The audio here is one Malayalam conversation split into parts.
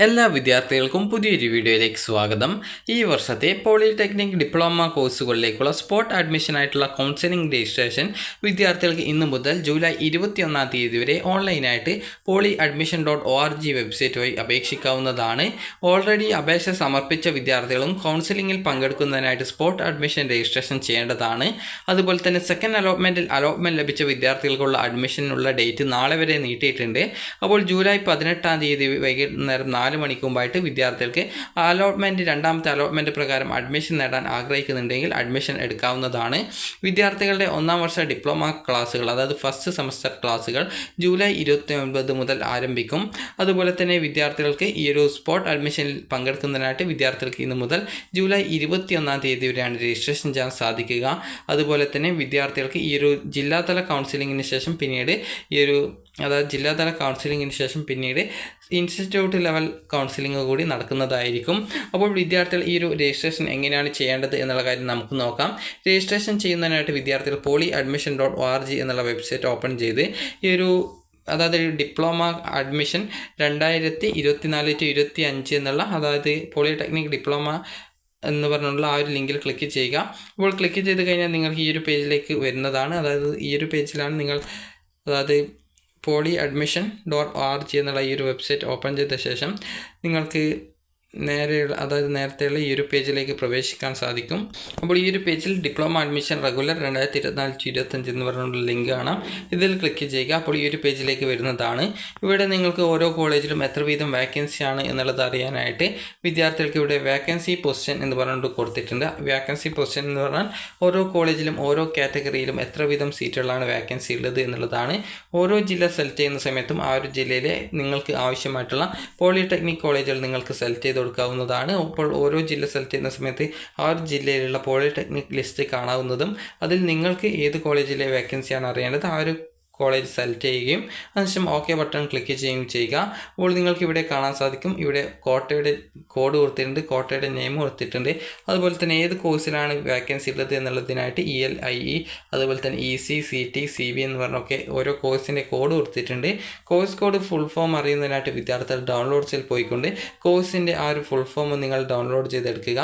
എല്ലാ വിദ്യാർത്ഥികൾക്കും പുതിയൊരു വീഡിയോയിലേക്ക് സ്വാഗതം. ഈ വർഷത്തെ പോളിടെക്നിക് ഡിപ്ലോമ കോഴ്സുകളിലേക്കുള്ള സ്പോട്ട് അഡ്മിഷനായിട്ടുള്ള കൗൺസിലിംഗ് രജിസ്ട്രേഷൻ വിദ്യാർത്ഥികൾക്ക് ഇന്നു മുതൽ ജൂലൈ 21 വരെ ഓൺലൈനായിട്ട് polyadmission.org വെബ്സൈറ്റ് വഴി അപേക്ഷിക്കാവുന്നതാണ്. ഓൾറെഡി അപേക്ഷ സമർപ്പിച്ച വിദ്യാർത്ഥികളും കൗൺസിലിംഗിൽ പങ്കെടുക്കുന്നതിനായിട്ട് സ്പോട്ട് അഡ്മിഷൻ രജിസ്ട്രേഷൻ ചെയ്യേണ്ടതാണ്. അതുപോലെ തന്നെ സെക്കൻഡ് അലോട്ട്മെൻറ്റ് ലഭിച്ച വിദ്യാർത്ഥികൾക്കുള്ള അഡ്മിഷനുള്ള ഡേറ്റ് നാളെ വരെ നീട്ടിയിട്ടുണ്ട്. അപ്പോൾ ജൂലൈ 18 വൈകുന്നേരം 4 മണിക്ക് മുമ്പായിട്ട് വിദ്യാർത്ഥികൾക്ക് രണ്ടാമത്തെ അലോട്ട്മെൻറ്റ് പ്രകാരം അഡ്മിഷൻ നേടാൻ ആഗ്രഹിക്കുന്നുണ്ടെങ്കിൽ അഡ്മിഷൻ എടുക്കാവുന്നതാണ്. വിദ്യാർത്ഥികളുടെ ഒന്നാം വർഷ ഡിപ്ലോമ ക്ലാസ്സുകൾ, അതായത് ഫസ്റ്റ് സെമസ്റ്റർ ക്ലാസ്സുകൾ ജൂലൈ 29 മുതൽ ആരംഭിക്കും. അതുപോലെ തന്നെ വിദ്യാർത്ഥികൾക്ക് ഈ ഒരു സ്പോട്ട് അഡ്മിഷനിൽ പങ്കെടുക്കുന്നതിനായിട്ട് വിദ്യാർത്ഥികൾക്ക് ഇന്ന് മുതൽ ജൂലൈ 21 വരെയാണ് രജിസ്ട്രേഷൻ ചെയ്യാൻ സാധിക്കുക. അതുപോലെ തന്നെ വിദ്യാർത്ഥികൾക്ക് ഈ ഒരു ജില്ലാതല കൗൺസിലിങ്ങിന് ശേഷം പിന്നീട് ഇൻസ്റ്റിറ്റ്യൂട്ട് ലെവൽ കൗൺസിലിംഗ് കൂടി നടക്കുന്നതായിരിക്കും. അപ്പോൾ വിദ്യാർത്ഥികൾ ഈ ഒരു രജിസ്ട്രേഷൻ എങ്ങനെയാണ് ചെയ്യേണ്ടത് എന്നുള്ള കാര്യം നമുക്ക് നോക്കാം. രജിസ്ട്രേഷൻ ചെയ്യുന്നതിനായിട്ട് വിദ്യാർത്ഥികൾ polyadmission.org എന്നുള്ള വെബ്സൈറ്റ് ഓപ്പൺ ചെയ്ത് അതായത് ഡിപ്ലോമ അഡ്മിഷൻ 2024-25 എന്നുള്ള, അതായത് പോളിടെക്നിക് ഡിപ്ലോമ എന്ന് പറഞ്ഞുള്ള ആ ഒരു ലിങ്കിൽ ക്ലിക്ക് ചെയ്യുക. അപ്പോൾ ക്ലിക്ക് ചെയ്ത് കഴിഞ്ഞാൽ നിങ്ങൾക്ക് ഈ ഒരു പേജിലേക്ക് വരുന്നതാണ്. അതായത് ഈ ഒരു പേജിലാണ് നിങ്ങൾ polyadmission.org എന്നുള്ള ഈ ഒരു വെബ്സൈറ്റ് ഓപ്പൺ ചെയ്ത ശേഷം നിങ്ങൾക്ക് നേരത്തെയുള്ള ഈ ഒരു പേജിലേക്ക് പ്രവേശിക്കാൻ സാധിക്കും. അപ്പോൾ ഈ ഒരു പേജിൽ ഡിപ്ലോമ അഡ്മിഷൻ റെഗുലർ 2024-25 എന്ന് പറഞ്ഞുള്ള ലിങ്ക് കാണാം. ഇതിൽ ക്ലിക്ക് ചെയ്യുക. അപ്പോൾ ഈ ഒരു പേജിലേക്ക് വരുന്നതാണ്. ഇവിടെ നിങ്ങൾക്ക് ഓരോ കോളേജിലും എത്ര വീതം വേക്കൻസിയാണ് എന്നുള്ളത് അറിയാനായിട്ട് വിദ്യാർത്ഥികൾക്ക് ഇവിടെ വേക്കൻസി പൊസിഷൻ എന്ന് പറഞ്ഞുകൊണ്ട് കൊടുത്തിട്ടുണ്ട്. വേക്കൻസി പൊസിഷൻ എന്ന് പറഞ്ഞാൽ ഓരോ കോളേജിലും ഓരോ കാറ്റഗറിയിലും എത്ര വീതം സീറ്റുകളാണ് വേക്കൻസി ഉള്ളത് എന്നുള്ളതാണ്. ഓരോ ജില്ല സെലക്ട് ചെയ്യുന്ന സമയത്തും ആ ഒരു ജില്ലയിലെ നിങ്ങൾക്ക് ആവശ്യമായിട്ടുള്ള പോളിടെക്നിക് കോളേജുകൾ നിങ്ങൾക്ക് സെലക്ട് ചെയ്ത് കൊടുക്കാവുന്നതാണ്. അപ്പോൾ ഓരോ ജില്ല സെലക്ട് ചെയ്യുന്ന സമയത്ത് ആ ഒരു ജില്ലയിലുള്ള പോളിടെക്നിക് ലിസ്റ്റ് കാണാവുന്നതും അതിൽ നിങ്ങൾക്ക് ഏത് കോളേജിലെ വേക്കൻസിയാണ് അറിയേണ്ടത് ആ ഒരു കോളേജ് സെലക്ട് ചെയ്യുകയും അതിനുശേഷം ഓക്കെ ബട്ടൺ ക്ലിക്ക് ചെയ്യുകയും ചെയ്യുക. അപ്പോൾ നിങ്ങൾക്ക് ഇവിടെ കാണാൻ സാധിക്കും, ഇവിടെ കോട്ടയുടെ കോഡ് കൊടുത്തിട്ടുണ്ട്, കോട്ടയുടെ നെയിം കൊടുത്തിട്ടുണ്ട്. അതുപോലെ തന്നെ ഏത് കോഴ്സിലാണ് വേക്കൻസി ഉള്ളത് എന്നുള്ളതിനായിട്ട് ELIE, അതുപോലെ തന്നെ EC, CT, CB എന്ന് പറഞ്ഞൊക്കെ ഓരോ കോഴ്സിൻ്റെ കോഡ് കൊടുത്തിട്ടുണ്ട്. കോഴ്സ് കോഡ് ഫുൾ ഫോം അറിയുന്നതിനായിട്ട് വിദ്യാർത്ഥികൾ ഡൗൺലോഡ്സിൽ പോയിക്കൊണ്ട് കോഴ്സിൻ്റെ ആ ഒരു ഫുൾ ഫോം നിങ്ങൾ ഡൗൺലോഡ് ചെയ്തെടുക്കുക.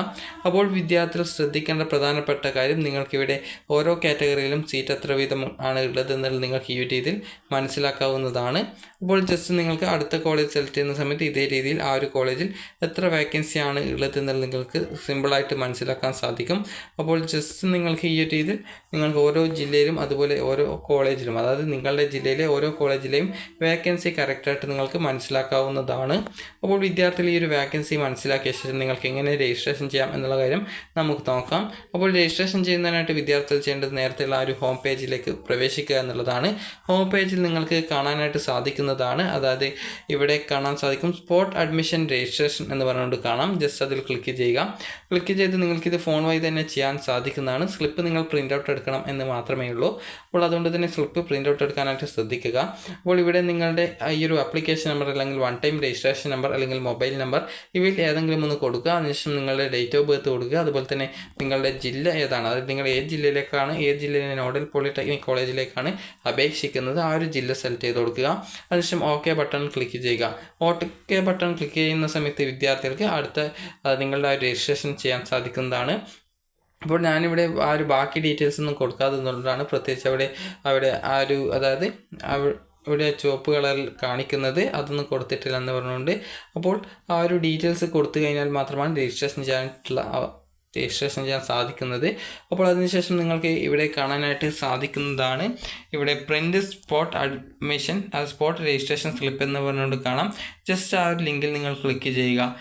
അപ്പോൾ വിദ്യാർത്ഥികൾ ശ്രദ്ധിക്കേണ്ട പ്രധാനപ്പെട്ട കാര്യം, നിങ്ങൾക്കിവിടെ ഓരോ കാറ്റഗറിയിലും സീറ്റ് എത്ര വീതം ആണ് ഉള്ളത് എന്നുള്ളത് നിങ്ങൾക്ക് ഈ രീതിയിൽ മനസ്സിലാക്കാവുന്നതാണ്. അപ്പോൾ ജസ്റ്റ് നിങ്ങൾക്ക് അടുത്ത കോളേജ് സെലക്ട് ചെയ്യുന്ന സമയത്ത് ഇതേ രീതിയിൽ ആ ഒരു കോളേജിൽ എത്ര വേക്കൻസിയാണ് ഉള്ളത് എന്നുള്ളത് നിങ്ങൾക്ക് സിമ്പിളായിട്ട് മനസ്സിലാക്കാൻ സാധിക്കും. അപ്പോൾ ജസ്റ്റ് നിങ്ങൾക്ക് ഈ ഒരു രീതിയിൽ നിങ്ങൾക്ക് ഓരോ ജില്ലയിലും അതുപോലെ ഓരോ കോളേജിലും, അതായത് നിങ്ങളുടെ ജില്ലയിലെ ഓരോ കോളേജിലെയും വേക്കൻസി കറക്റ്റായിട്ട് നിങ്ങൾക്ക് മനസ്സിലാക്കാവുന്നതാണ്. അപ്പോൾ വിദ്യാർത്ഥികൾ ഈ ഒരു വേക്കൻസി മനസ്സിലാക്കിയ ശേഷം നിങ്ങൾക്ക് എങ്ങനെ രജിസ്ട്രേഷൻ ചെയ്യാം എന്നുള്ള കാര്യം നമുക്ക് നോക്കാം. അപ്പോൾ രജിസ്ട്രേഷൻ ചെയ്യുന്നതിനായിട്ട് വിദ്യാർത്ഥികൾ ചെയ്യേണ്ടത് നേരത്തെയുള്ള ആ ഒരു ഹോം പേജിലേക്ക് പ്രവേശിക്കുക എന്നുള്ളതാണ്. ഹോം പേജിൽ നിങ്ങൾക്ക് കാണാനായിട്ട് സാധിക്കുന്നതാണ്. അതായത് ഇവിടെ കാണാൻ സാധിക്കും സ്പോട്ട് അഡ്മിഷൻ രജിസ്ട്രേഷൻ എന്ന് പറഞ്ഞുകൊണ്ട് കാണാം. ജസ്റ്റ് അതിൽ ക്ലിക്ക് ചെയ്യുക. ക്ലിക്ക് ചെയ്ത് നിങ്ങൾക്കിത് ഫോൺ വഴി തന്നെ ചെയ്യാൻ സാധിക്കുന്നതാണ്. സ്ലിപ്പ് നിങ്ങൾ പ്രിൻ്റ് ഔട്ട് എടുക്കണം എന്ന് മാത്രമേ ഉള്ളൂ. അപ്പോൾ അതുകൊണ്ട് തന്നെ സ്ലിപ്പ് പ്രിൻ്റ് ഔട്ട് എടുക്കാനായിട്ട് ശ്രദ്ധിക്കുക. അപ്പോൾ ഇവിടെ നിങ്ങളുടെ ഈ ഒരു ആപ്ലിക്കേഷൻ നമ്പർ അല്ലെങ്കിൽ വൺ ടൈം രജിസ്ട്രേഷൻ നമ്പർ അല്ലെങ്കിൽ മൊബൈൽ നമ്പർ ഇവയിൽ ഏതെങ്കിലും ഒന്ന് കൊടുക്കുക. അതിനുശേഷം നിങ്ങളുടെ ഡേറ്റ് ഓഫ് ബർത്ത് കൊടുക്കുക. അതുപോലെ തന്നെ നിങ്ങളുടെ ജില്ല ഏതാണ്, അതായത് നിങ്ങൾ ഏത് ജില്ലയിലെ നോഡൽ പോളിടെക്നിക് കോളേജിലേക്കാണ് അപേക്ഷിക്കുന്നത് ആ ഒരു ജില്ല സെലക്ട് ചെയ്ത് കൊടുക്കുക. അതിനുശേഷം ഓക്കെ ബട്ടൺ ക്ലിക്ക് ചെയ്യുക. ഓക്കെ ബട്ടൺ ക്ലിക്ക് ചെയ്യുന്ന സമയത്ത് വിദ്യാർത്ഥികൾക്ക് നിങ്ങളുടെ ആ രജിസ്ട്രേഷൻ ചെയ്യാൻ സാധിക്കുന്നതാണ്. അപ്പോൾ ഞാനിവിടെ ആ ഒരു ബാക്കി ഡീറ്റെയിൽസ് ഒന്നും കൊടുക്കാതെ എന്നുള്ളതാണ്. പ്രത്യേകിച്ച് അവിടെ ആ ഒരു, അതായത് ഇവിടെ ചുവപ്പ് കളറിൽ കാണിക്കുന്നത് അതൊന്നും കൊടുത്തിട്ടില്ല എന്ന് പറഞ്ഞുകൊണ്ട്, അപ്പോൾ ആ ഒരു ഡീറ്റെയിൽസ് കൊടുത്തു കഴിഞ്ഞാൽ മാത്രമാണ് രജിസ്ട്രേഷൻ ചെയ്യാൻ സാധിക്കുന്നത്. അപ്പോൾ അതിനുശേഷം നിങ്ങൾക്ക് ഇവിടെ കാണാനായിട്ട് സാധിക്കുന്നതാണ്, ഇവിടെ print spot admission spot registration slip എന്ന് പറഞ്ഞുകൊണ്ട് കാണാം. ജസ്റ്റ് ആ ഒരു ലിങ്കിൽ നിങ്ങൾ ക്ലിക്ക് ചെയ്യുക.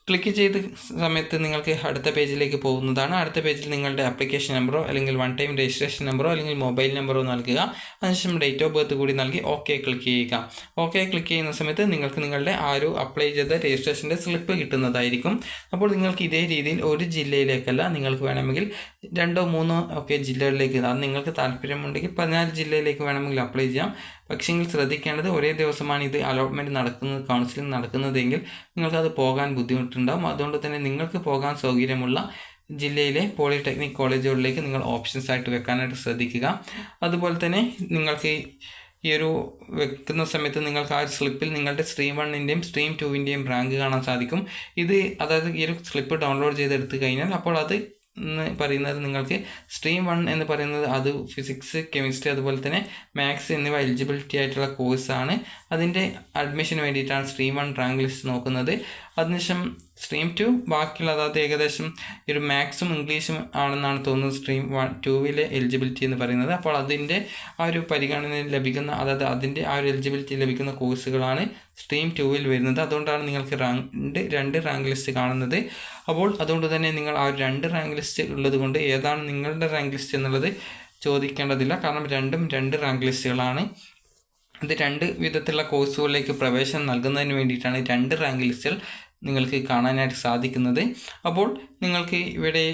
ക്ലിക്ക് ചെയ്ത സമയത്ത് നിങ്ങൾക്ക് അടുത്ത പേജിലേക്ക് പോകുന്നതാണ്. അടുത്ത പേജിൽ നിങ്ങളുടെ ആപ്ലിക്കേഷൻ നമ്പറോ അല്ലെങ്കിൽ വൺ ടൈം രജിസ്ട്രേഷൻ നമ്പറോ അല്ലെങ്കിൽ മൊബൈൽ നമ്പറോ നൽകുക. അതിനുശേഷം ഡേറ്റ് ഓഫ് ബർത്ത് കൂടി നൽകി ഓക്കെ ക്ലിക്ക് ചെയ്യുക. ഓക്കെ ക്ലിക്ക് ചെയ്യുന്ന സമയത്ത് നിങ്ങൾക്ക് നിങ്ങളുടെ ആ ഒരു അപ്ലൈ ചെയ്ത രജിസ്ട്രേഷൻ്റെ സ്ലിപ്പ് കിട്ടുന്നതായിരിക്കും. അപ്പോൾ നിങ്ങൾക്ക് ഇതേ രീതിയിൽ ഒരു ജില്ലയിലേക്കല്ല, നിങ്ങൾക്ക് വേണമെങ്കിൽ 2 or 3 ഒക്കെ ജില്ലകളിലേക്ക്, അത് നിങ്ങൾക്ക് താല്പര്യമുണ്ടെങ്കിൽ 14 ജില്ലയിലേക്ക് വേണമെങ്കിൽ അപ്ലൈ ചെയ്യാം. പക്ഷേങ്കിൽ ശ്രദ്ധിക്കേണ്ടത്, ഒരേ ദിവസമാണ് ഇത് കൗൺസിലിംഗ് നടക്കുന്നതെങ്കിൽ നിങ്ങൾക്കത് പോകാൻ ബുദ്ധിമുട്ടുണ്ടാകും. അതുകൊണ്ട് തന്നെ നിങ്ങൾക്ക് പോകാൻ സൗകര്യമുള്ള ജില്ലയിലെ പോളിടെക്നിക് കോളേജുകളിലേക്ക് നിങ്ങൾ ഓപ്ഷൻസ് ആയിട്ട് വെക്കാനായിട്ട് ശ്രദ്ധിക്കുക. അതുപോലെ തന്നെ നിങ്ങൾക്ക് ഈ ഒരു വെക്കുന്ന സമയത്ത് നിങ്ങൾക്ക് ആ ഒരു സ്ലിപ്പിൽ നിങ്ങളുടെ സ്ട്രീം 1-ൻ്റെയും സ്ട്രീം 2-ൻ്റെയും റാങ്ക് കാണാൻ സാധിക്കും. ഇത് അതായത് ഈ ഒരു സ്ലിപ്പ് ഡൗൺലോഡ് ചെയ്തെടുത്ത് കഴിഞ്ഞാൽ അപ്പോൾ അത് എന്ന് പറയുന്നത് നിങ്ങൾക്ക് സ്ട്രീം 1 എന്ന് പറയുന്നത് അത് ഫിസിക്സ്, കെമിസ്ട്രി അതുപോലെ തന്നെ മാത്സ് എന്നിവ എലിജിബിലിറ്റി ആയിട്ടുള്ള കോഴ്സാണ്. അതിൻ്റെ അഡ്മിഷന് വേണ്ടിയിട്ടാണ് സ്ട്രീം 1 റാങ്ക് ലിസ്റ്റ് നോക്കുന്നത്. അതിനുശേഷം സ്ട്രീം 2 ബാക്കിയുള്ള അതായത് ഏകദേശം ഒരു മാത്സും ഇംഗ്ലീഷും ആണെന്നാണ് തോന്നുന്നത് സ്ട്രീം 2-ലെ എലിജിബിലിറ്റി എന്ന് പറയുന്നത്. അപ്പോൾ അതിൻ്റെ ആ ഒരു പരിഗണന ലഭിക്കുന്ന അതായത് അതിൻ്റെ ആ ഒരു എലിജിബിലിറ്റി ലഭിക്കുന്ന കോഴ്സുകളാണ് സ്ട്രീം 2-ൽ വരുന്നത്. അതുകൊണ്ടാണ് നിങ്ങൾക്ക് രണ്ട് റാങ്ക് ലിസ്റ്റ് കാണുന്നത്. അപ്പോൾ അതുകൊണ്ട് തന്നെ നിങ്ങൾ ആ 2 റാങ്ക് ലിസ്റ്റ് ഉള്ളത് കൊണ്ട് ഏതാണ് നിങ്ങളുടെ റാങ്ക് ലിസ്റ്റ് എന്നുള്ളത് ചോദിക്കേണ്ടതില്ല. കാരണം രണ്ടും 2 റാങ്ക് ലിസ്റ്റുകളാണ്. ഇത് 2 വിധത്തിലുള്ള കോഴ്സുകളിലേക്ക് പ്രവേശനം നൽകുന്നതിന് വേണ്ടിയിട്ടാണ് 2 റാങ്ക് ലിസ്റ്റുകൾ നിങ്ങൾക്ക് കാണാനായിട്ട് സാധിക്കുന്നത്. അപ്പോൾ നിങ്ങൾക്ക് ഇവിടെ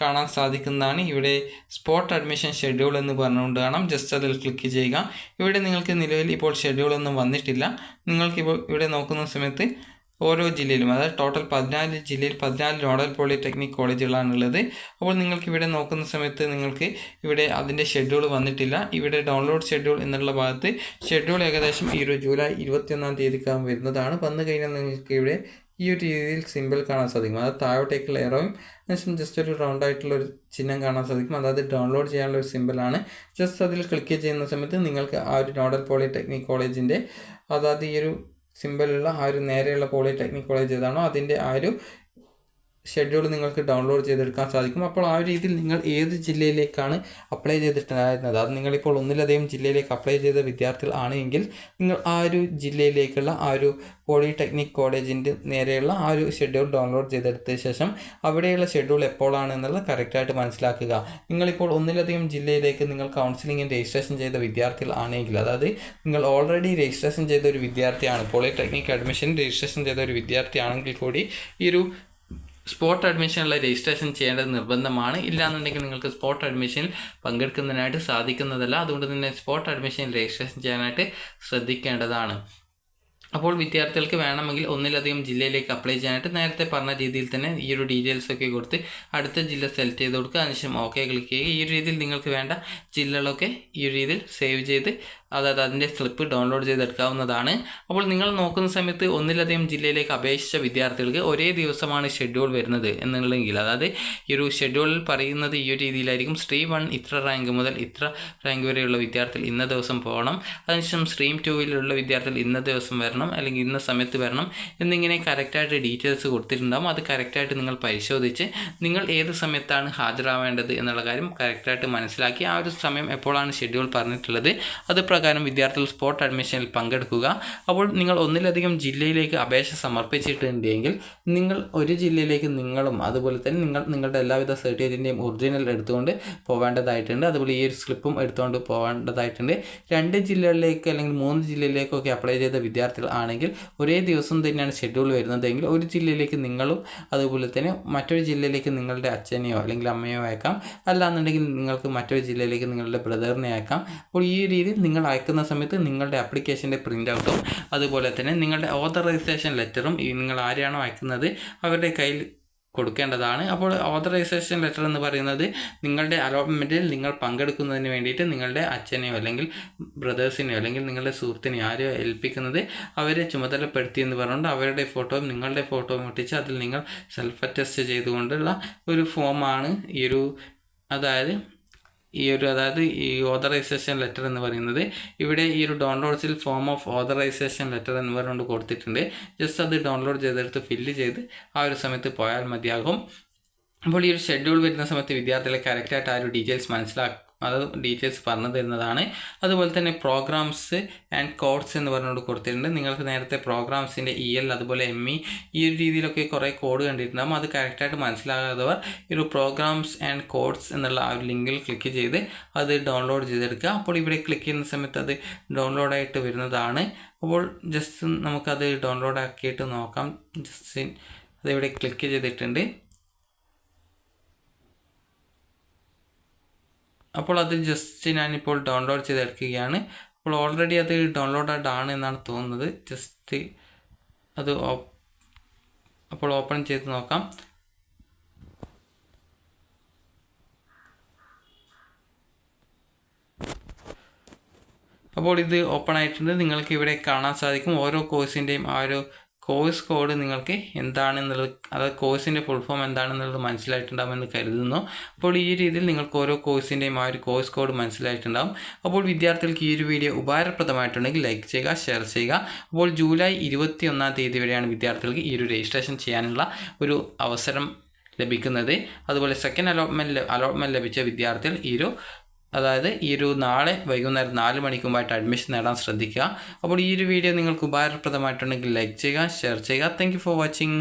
കാണാൻ സാധിക്കുന്നതാണ് ഇവിടെ സ്പോട്ട് അഡ്മിഷൻ ഷെഡ്യൂൾ എന്ന് പറഞ്ഞുകൊണ്ട് കാണാം. ജസ്റ്റ് അതിൽ ക്ലിക്ക് ചെയ്യുക. ഇവിടെ നിങ്ങൾക്ക് നിലവിൽ ഇപ്പോൾ ഷെഡ്യൂളൊന്നും വന്നിട്ടില്ല. നിങ്ങൾക്കിപ്പോൾ ഇവിടെ നോക്കുന്ന സമയത്ത് ഓരോ ജില്ലയിലും അതായത് ടോട്ടൽ 14 ജില്ലയിൽ 14 നോഡൽ പോളിടെക്നിക് കോളേജുകളാണുള്ളത്. അപ്പോൾ നിങ്ങൾക്ക് ഇവിടെ നോക്കുന്ന സമയത്ത് നിങ്ങൾക്ക് ഇവിടെ അതിൻ്റെ ഷെഡ്യൂൾ വന്നിട്ടില്ല. ഇവിടെ ഡൗൺലോഡ് ഷെഡ്യൂൾ എന്നുള്ള ഭാഗത്ത് ഷെഡ്യൂൾ ഏകദേശം ഈ ഒരു ജൂലൈ 21-ാം തീയതിക്കാകും വരുന്നതാണ്. വന്നു കഴിഞ്ഞാൽ നിങ്ങൾക്ക് ഇവിടെ ഈ ഒരു രീതിയിൽ സിമ്പിൾ കാണാൻ സാധിക്കും. അതായത് താഴോട്ടേക്കുള്ള എറോയും അതിനുശേഷം ജസ്റ്റ് ഒരു റൗണ്ട് ആയിട്ടുള്ള ഒരു ചിഹ്നം കാണാൻ സാധിക്കും. അതായത് ഡൗൺലോഡ് ചെയ്യാനുള്ള ഒരു സിമ്പിളാണ്. ജസ്റ്റ് അതിൽ ക്ലിക്ക് ചെയ്യുന്ന സമയത്ത് നിങ്ങൾക്ക് ആ ഒരു നോഡൽ പോളിടെക്നിക് കോളേജിൻ്റെ അതായത് ഈ ഒരു സിമ്പിളുള്ള ആ ഒരു നേരെയുള്ള പോളിടെക്നിക് കോളേജ് ഏതാണോ അതിൻ്റെ ആ ഒരു ഷെഡ്യൂൾ നിങ്ങൾക്ക് ഡൗൺലോഡ് ചെയ്തെടുക്കാൻ സാധിക്കും. അപ്പോൾ ആ ഒരു രീതിയിൽ നിങ്ങൾ ഏത് ജില്ലയിലേക്കാണ് അപ്ലൈ ചെയ്തിട്ടുണ്ടായിരുന്നത്, അത് നിങ്ങളിപ്പോൾ ഒന്നിലധികം ജില്ലയിലേക്ക് അപ്ലൈ ചെയ്ത വിദ്യാർത്ഥികൾ ആണെങ്കിൽ നിങ്ങൾ ആ ഒരു ജില്ലയിലേക്കുള്ള ആ ഒരു പോളിടെക്നിക് കോളേജിൻ്റെ നേരെയുള്ള ആ ഒരു ഷെഡ്യൂൾ ഡൗൺലോഡ് ചെയ്തെടുത്ത ശേഷം അവിടെയുള്ള ഷെഡ്യൂൾ എപ്പോഴാണ് എന്നുള്ളത് കറക്റ്റായിട്ട് മനസ്സിലാക്കുക. നിങ്ങളിപ്പോൾ ഒന്നിലധികം ജില്ലയിലേക്ക് നിങ്ങൾ കൗൺസിലിംഗിന് രജിസ്ട്രേഷൻ ചെയ്ത വിദ്യാർത്ഥികൾ ആണെങ്കിൽ, അതായത് നിങ്ങൾ ഓൾറെഡി രജിസ്ട്രേഷൻ ചെയ്ത ഒരു വിദ്യാർത്ഥിയാണ്, പോളിടെക്നിക് അഡ്മിഷൻ രജിസ്ട്രേഷൻ ചെയ്ത ഒരു വിദ്യാർത്ഥിയാണെങ്കിൽ കൂടി ഈ ഒരു സ്പോട്ട് അഡ്മിഷനുള്ള രജിസ്ട്രേഷൻ ചെയ്യേണ്ടത് നിർബന്ധമാണ്. ഇല്ലാന്നുണ്ടെങ്കിൽ നിങ്ങൾക്ക് സ്പോട്ട് അഡ്മിഷനിൽ പങ്കെടുക്കുന്നതിനായിട്ട് സാധിക്കുന്നതല്ല. അതുകൊണ്ട് തന്നെ സ്പോട്ട് അഡ്മിഷനിൽ രജിസ്ട്രേഷൻ ചെയ്യാനായിട്ട് ശ്രദ്ധിക്കേണ്ടതാണ്. അപ്പോൾ വിദ്യാർത്ഥികൾക്ക് വേണമെങ്കിൽ ഒന്നിലധികം ജില്ലയിലേക്ക് അപ്ലൈ ചെയ്യാനായിട്ട് നേരത്തെ പറഞ്ഞ രീതിയിൽ തന്നെ ഈ ഒരു ഡീറ്റെയിൽസൊക്കെ കൊടുത്ത് അടുത്ത ജില്ല സെലക്ട് ചെയ്ത് കൊടുക്കുക. അതിനുശേഷം ഓക്കെ ക്ലിക്ക് ചെയ്യുക. ഈ ഒരു രീതിയിൽ നിങ്ങൾക്ക് വേണ്ട ജില്ലകളൊക്കെ ഈ ഒരു രീതിയിൽ സേവ് ചെയ്ത് അതായത് അതിൻ്റെ സ്ലിപ്പ് ഡൗൺലോഡ് ചെയ്തെടുക്കാവുന്നതാണ്. അപ്പോൾ നിങ്ങൾ നോക്കുന്ന സമയത്ത് ഒന്നിലധികം ജില്ലയിലേക്ക് അപേക്ഷിച്ച വിദ്യാർത്ഥികൾക്ക് ഒരേ ദിവസമാണ് ഷെഡ്യൂൾ വരുന്നത് എന്നുള്ളെങ്കിൽ, അതായത് ഈ ഒരു ഷെഡ്യൂളിൽ പറയുന്നത് ഈ ഒരു രീതിയിലായിരിക്കും. സ്ട്രീം 1 ഇത്ര റാങ്ക് മുതൽ ഇത്ര റാങ്ക് വരെയുള്ള വിദ്യാർത്ഥികൾ ഇന്ന ദിവസം പോകണം, അതിനുശേഷം സ്ട്രീം 2-ലുള്ള വിദ്യാർത്ഥികൾ ഇന്ന ദിവസം വരണം അല്ലെങ്കിൽ ഇന്ന സമയത്ത് വരണം എന്നിങ്ങനെ കറക്റ്റായിട്ട് ഡീറ്റെയിൽസ് കൊടുത്തിട്ടുണ്ടാകും. അത് കറക്റ്റായിട്ട് നിങ്ങൾ പരിശോധിച്ച് നിങ്ങൾ ഏത് സമയത്താണ് ഹാജരാവേണ്ടത് എന്നുള്ള കാര്യം കറക്റ്റായിട്ട് മനസ്സിലാക്കി ആ ഒരു സമയം എപ്പോഴാണ് ഷെഡ്യൂൾ പറഞ്ഞിട്ടുള്ളത് അത് പ്രകാരം വിദ്യാർത്ഥികൾ സ്പോട്ട് അഡ്മിഷനിൽ പങ്കെടുക്കുക. അപ്പോൾ നിങ്ങൾ ഒന്നിലധികം ജില്ലയിലേക്ക് അപേക്ഷ സമർപ്പിച്ചിട്ടുണ്ടെങ്കിൽ നിങ്ങൾ ഒരു ജില്ലയിലേക്ക് നിങ്ങളും അതുപോലെ തന്നെ നിങ്ങളുടെ എല്ലാവിധ സർട്ടിഫിക്കറ്റിൻ്റെയും ഒറിജിനൽ എടുത്തുകൊണ്ട് പോവേണ്ടതായിട്ടുണ്ട്. അതുപോലെ ഈ ഒരു സ്ലിപ്പും എടുത്തുകൊണ്ട് പോവേണ്ടതായിട്ടുണ്ട്. 2 ജില്ലകളിലേക്ക് അല്ലെങ്കിൽ 3 ജില്ലയിലേക്കൊക്കെ അപ്ലൈ ചെയ്ത വിദ്യാർത്ഥികൾ ആണെങ്കിൽ ഒരേ ദിവസം തന്നെയാണ് ഷെഡ്യൂൾ വരുന്നതെങ്കിൽ ഒരു ജില്ലയിലേക്ക് നിങ്ങളും അതുപോലെ തന്നെ മറ്റൊരു ജില്ലയിലേക്ക് നിങ്ങളുടെ അച്ഛനെയോ അല്ലെങ്കിൽ അമ്മയോ അയക്കാം. അല്ലാന്നുണ്ടെങ്കിൽ നിങ്ങൾക്ക് മറ്റൊരു ജില്ലയിലേക്ക് നിങ്ങളുടെ ബ്രദറിനെ അയക്കാം. അപ്പോൾ ഈ രീതിയിൽ നിങ്ങൾ അയക്കുന്ന സമയത്ത് നിങ്ങളുടെ ആപ്ലിക്കേഷൻ്റെ പ്രിൻ്റ് ഔട്ടും അതുപോലെ തന്നെ നിങ്ങളുടെ ഓതറൈസേഷൻ ലെറ്ററും നിങ്ങൾ ആരെയാണോ അയക്കുന്നത് അവരുടെ കയ്യിൽ കൊടുക്കേണ്ടതാണ്. അപ്പോൾ ഓതറൈസേഷൻ ലെറ്റർ എന്ന് പറയുന്നത് നിങ്ങളുടെ അലോട്ട്മെൻറ്റിൽ നിങ്ങൾ പങ്കെടുക്കുന്നതിന് വേണ്ടിയിട്ട് നിങ്ങളുടെ അച്ഛനെയോ അല്ലെങ്കിൽ ബ്രദേഴ്സിനെയോ അല്ലെങ്കിൽ നിങ്ങളുടെ സുഹൃത്തിനെയോ ആരെയോ ഏൽപ്പിക്കുന്നത് അവരെ ചുമതലപ്പെടുത്തി എന്ന് പറഞ്ഞുകൊണ്ട് അവരുടെ ഫോട്ടോയും നിങ്ങളുടെ ഫോട്ടോയും ഒട്ടിച്ച് അതിൽ നിങ്ങൾ സെൽഫ് അറ്റസ്റ്റ് ചെയ്തുകൊണ്ടുള്ള ഒരു ഫോമാണ് അതായത് ഈ ഓതറൈസേഷൻ ലെറ്റർ എന്ന് പറയുന്നത്. ഇവിടെ ഈ ഒരു ഡൗൺലോഡ്സിൽ ഫോം ഓഫ് ഓതറൈസേഷൻ ലെറ്റർ എന്ന് പറഞ്ഞുകൊണ്ട് കൊടുത്തിട്ടുണ്ട്. ജസ്റ്റ് അത് ഡൗൺലോഡ് ചെയ്തെടുത്ത് ഫില്ല് ചെയ്ത് ആ ഒരു സമയത്ത് പോയാൽ മതിയാകും. അപ്പോൾ ഈ ഒരു ഷെഡ്യൂൾ വരുന്ന സമയത്ത് വിദ്യാർത്ഥികളെ കറക്റ്റായിട്ട് ആ ഒരു ഡീറ്റെയിൽസ് പറഞ്ഞു തരുന്നതാണ്. അതുപോലെ തന്നെ പ്രോഗ്രാംസ് ആൻഡ് കോഡ്സ് എന്ന് പറഞ്ഞുകൊണ്ട് കൊടുത്തിട്ടുണ്ട്. നിങ്ങൾക്ക് നേരത്തെ പ്രോഗ്രാംസിൻ്റെ EL അതുപോലെ ME ഈ ഒരു രീതിയിലൊക്കെ കുറേ കോഡ് കണ്ടിട്ടുണ്ടാകും. അത് കറക്റ്റായിട്ട് മനസ്സിലാകാത്തവർ ഈ ഒരു പ്രോഗ്രാംസ് ആൻഡ് കോഡ്സ് എന്നുള്ള ആ ഒരു ലിങ്കിൽ ക്ലിക്ക് ചെയ്ത് അത് ഡൗൺലോഡ് ചെയ്തെടുക്കുക. അപ്പോൾ ഇവിടെ ക്ലിക്ക് ചെയ്യുന്ന സമയത്ത് അത് ഡൗൺലോഡായിട്ട് വരുന്നതാണ്. അപ്പോൾ ജസ്റ്റ് നമുക്കത് ഡൗൺലോഡ് ആക്കിയിട്ട് നോക്കാം. ജസ്റ്റ് അതിവിടെ ക്ലിക്ക് ചെയ്തിട്ടുണ്ട്. അപ്പോൾ അത് ജസ്റ്റ് ഞാനിപ്പോൾ ഡൗൺലോഡ് ചെയ്തെടുക്കുകയാണ്. അപ്പോൾ ഓൾറെഡി അത് ഡൗൺലോഡഡ് ആണ് എന്നാണ് തോന്നുന്നത്. ജസ്റ്റ് അത് അപ്പോൾ ഓപ്പൺ ചെയ്ത് നോക്കാം. അപ്പോൾ ഇത് ഓപ്പൺ ആയിട്ടുണ്ട്. നിങ്ങൾക്ക് ഇവിടെ കാണാൻ സാധിക്കും ഓരോ കോഴ്സിൻ്റെയും ആ ഒരു കോഴ്സ് കോഡ് നിങ്ങൾക്ക് എന്താണെന്നുള്ളത്, അത് കോഴ്സിൻ്റെ ഫുൾ ഫോം എന്താണെന്നുള്ളത് മനസ്സിലായിട്ടുണ്ടാകുമെന്ന് കരുതുന്നു. അപ്പോൾ ഈ രീതിയിൽ നിങ്ങൾക്ക് ഓരോ കോഴ്സിൻ്റെയും ആ ഒരു കോഴ്സ് കോഡ് മനസ്സിലായിട്ടുണ്ടാകും. അപ്പോൾ വിദ്യാർത്ഥികൾക്ക് ഈ ഒരു വീഡിയോ ഉപകാരപ്രദമായിട്ടുണ്ടെങ്കിൽ ലൈക്ക് ചെയ്യുക, ഷെയർ ചെയ്യുക. അപ്പോൾ ജൂലൈ 21-ാം തീയതി വരെയാണ് വിദ്യാർത്ഥികൾക്ക് ഈ ഒരു രജിസ്ട്രേഷൻ ചെയ്യാനുള്ള ഒരു അവസരം ലഭിക്കുന്നത്. അതുപോലെ സെക്കൻഡ് അലോട്ട്മെൻറ്റ് ലഭിച്ച വിദ്യാർത്ഥികൾ ഈ ഒരു നാളെ വൈകുന്നേരം 4 മണിക്ക് മുമ്പായിട്ട് അഡ്മിഷൻ നേടാൻ ശ്രദ്ധിക്കുക. അപ്പോൾ ഈ ഒരു വീഡിയോ നിങ്ങൾക്ക് ഉപകാരപ്രദമായിട്ടുണ്ടെങ്കിൽ ലൈക്ക് ചെയ്യുക, ഷെയർ ചെയ്യുക. Thank you for watching.